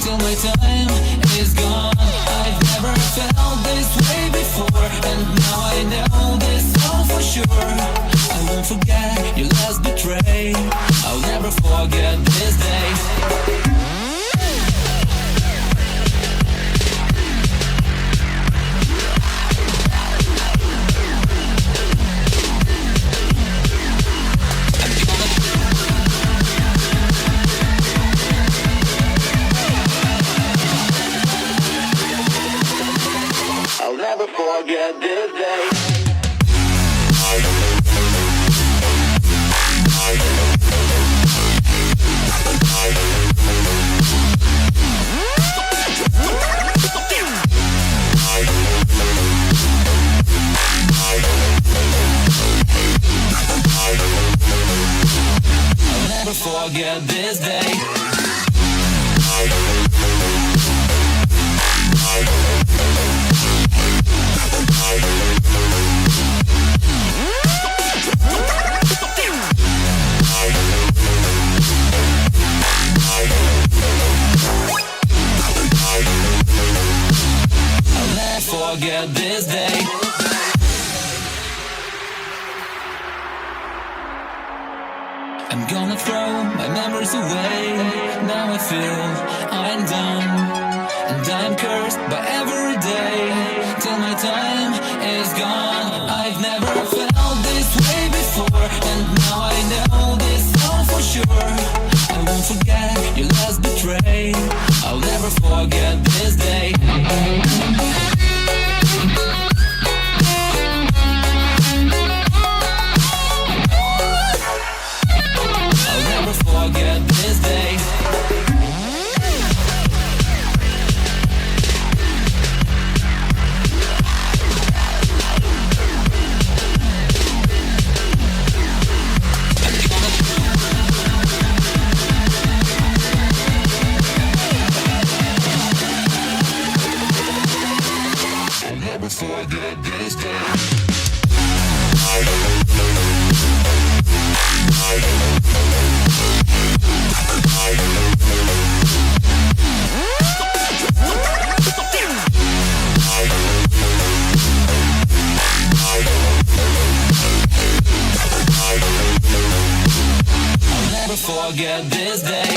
till my time is gone. I've never felt this way before, and now I know this all for sure. I won't forget your last betray. I'll never forget this day. I'll never forget this day. I'll never forget this day. I'll never forget this day. I'm gonna throw my memories away. Now I feel I'm done, and I'm cursed by every day till my time is gone. I've never felt this way before, and now I know this all for sure. I won't forget your last betray. I'll never forget this day. I'll never forget this day. I'll never forget this day. I'll never forget this day.